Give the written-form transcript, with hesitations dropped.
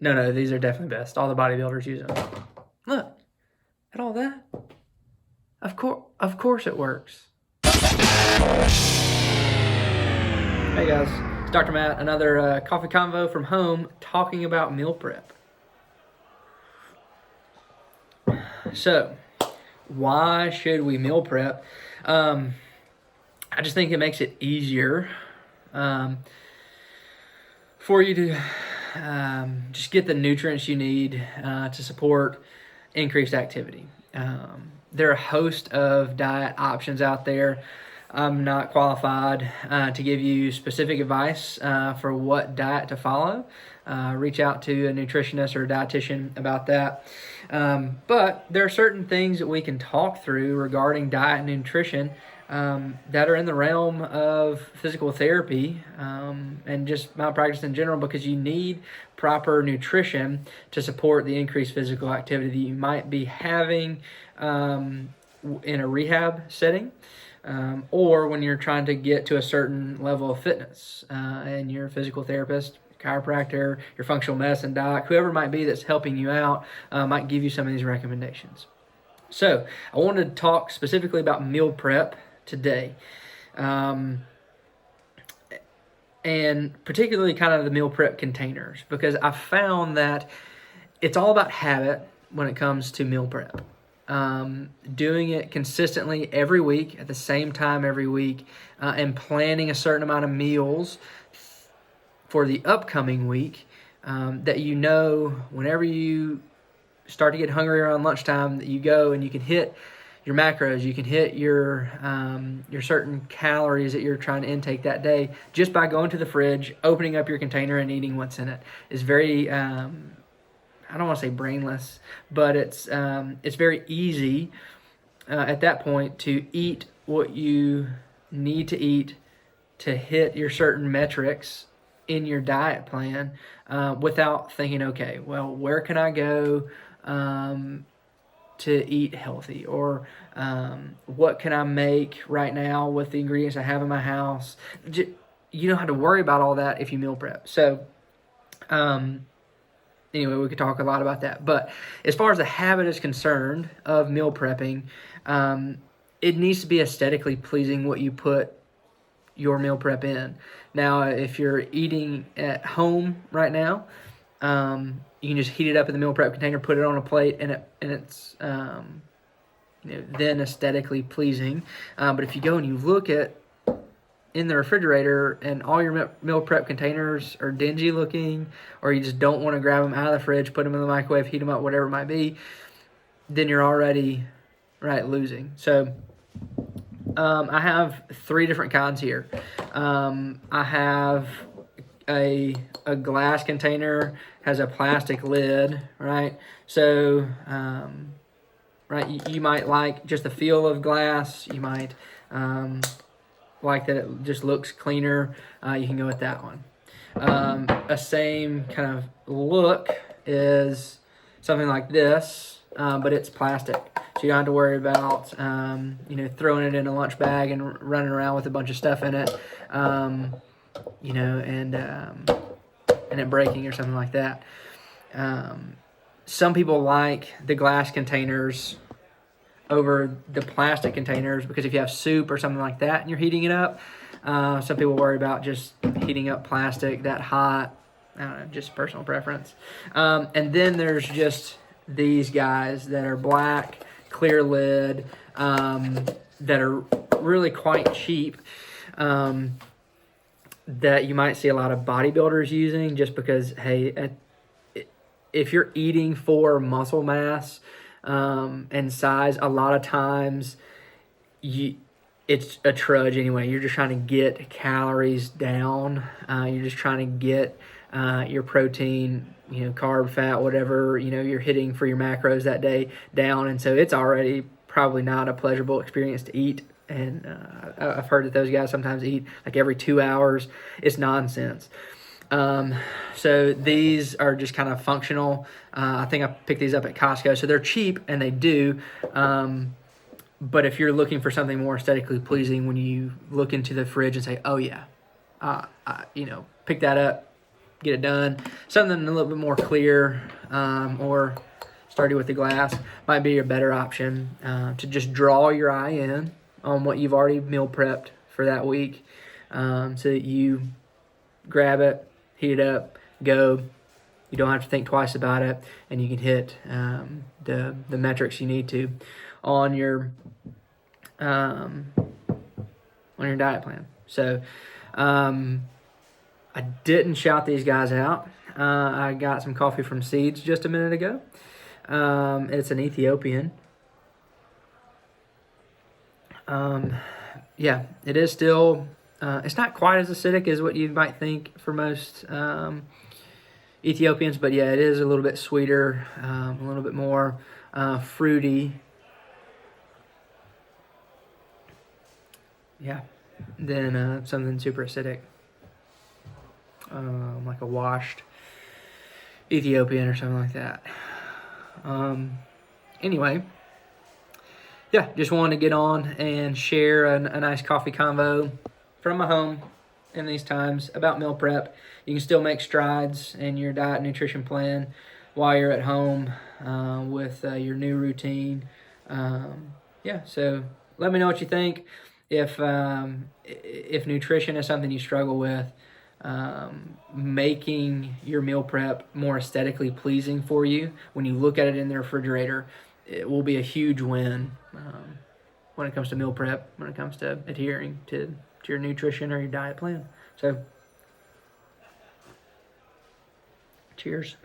No, these are definitely best. All the bodybuilders use them. Look at all that. Of course it works. Hey guys, it's Dr. Matt, another coffee convo from home, talking about meal prep. So, why should we meal prep? I just think it makes it easier for you to just get the nutrients you need to support increased activity. There are a host of diet options out there. I'm not qualified to give you specific advice for what diet to follow. Reach out to a nutritionist or a dietitian about that. But there are certain things that we can talk through regarding diet and nutrition that are in the realm of physical therapy and just malpractice in general, because you need proper nutrition to support the increased physical activity that you might be having in a rehab setting. Or when you're trying to get to a certain level of fitness and your physical therapist, chiropractor, your functional medicine doc, whoever it might be that's helping you out might give you some of these recommendations. So I wanted to talk specifically about meal prep today, and particularly kind of the meal prep containers, because I found that it's all about habit when it comes to meal prep. Doing it consistently every week at the same time every week, and planning a certain amount of meals for the upcoming week, that whenever you start to get hungry around lunchtime, that you go and you can hit your macros, you can hit your certain calories that you're trying to intake that day just by going to the fridge, opening up your container and eating what's in it. Is very I don't want to say brainless, but it's very easy at that point to eat what you need to eat to hit your certain metrics in your diet plan without thinking, okay, well, where can I go to eat healthy, or what can I make right now with the ingredients I have in my house? You don't have to worry about all that if you meal prep. So anyway, we could talk a lot about that. But as far as the habit is concerned of meal prepping, it needs to be aesthetically pleasing what you put your meal prep in. Now, if you're eating at home right now, you can just heat it up in the meal prep container, put it on a plate, and it's then aesthetically pleasing. But if you go and you look at in the refrigerator and all your meal prep containers are dingy looking, or you just don't want to grab them out of the fridge, put them in the microwave, heat them up, whatever it might be, then you're already losing. So I have 3 different kinds here. I have a glass container, has a plastic lid, right? So you might like just the feel of glass. You might like that it just looks cleaner. You can go with that one. A same kind of look is something like this, but it's plastic, so you don't have to worry about throwing it in a lunch bag and running around with a bunch of stuff in it, and it breaking or something like that. Some people like the glass containers over the plastic containers, because if you have soup or something like that and you're heating it up, some people worry about just heating up plastic that hot. I don't know, just personal preference. And then there's just these guys that are black, clear lid, that are really quite cheap, that you might see a lot of bodybuilders using, just because, hey, if you're eating for muscle mass and size, a lot of times it's a trudge anyway. You're just trying to get calories down. You're just trying to get your protein, carb, fat, whatever, you're hitting for your macros that day down. And so it's already probably not a pleasurable experience to eat. And I've heard that those guys sometimes eat like every 2 hours. It's nonsense. So these are just kind of functional. I think I picked these up at Costco. So they're cheap, and they do. But if you're looking for something more aesthetically pleasing, when you look into the fridge and say, oh yeah, pick that up, get it done. Something a little bit more clear or starting with the glass might be a better option to just draw your eye in on what you've already meal prepped for that week, so that you grab it, heat it up, go. You don't have to think twice about it, and you can hit the metrics you need to on your diet plan. So I didn't shout these guys out. I got some coffee from Seeds just a minute ago. It's an Ethiopian. Yeah, it is still, it's not quite as acidic as what you might think for most Ethiopians, but yeah, it is a little bit sweeter, a little bit more fruity. Yeah, than something super acidic, like a washed Ethiopian or something like that. Anyway, yeah, just wanted to get on and share a nice coffee convo from my home in these times about meal prep. You can still make strides in your diet and nutrition plan while you're at home with your new routine. Yeah, so let me know what you think. If nutrition is something you struggle with, making your meal prep more aesthetically pleasing for you when you look at it in the refrigerator, it will be a huge win when it comes to meal prep, when it comes to adhering to your nutrition or your diet plan. So, cheers.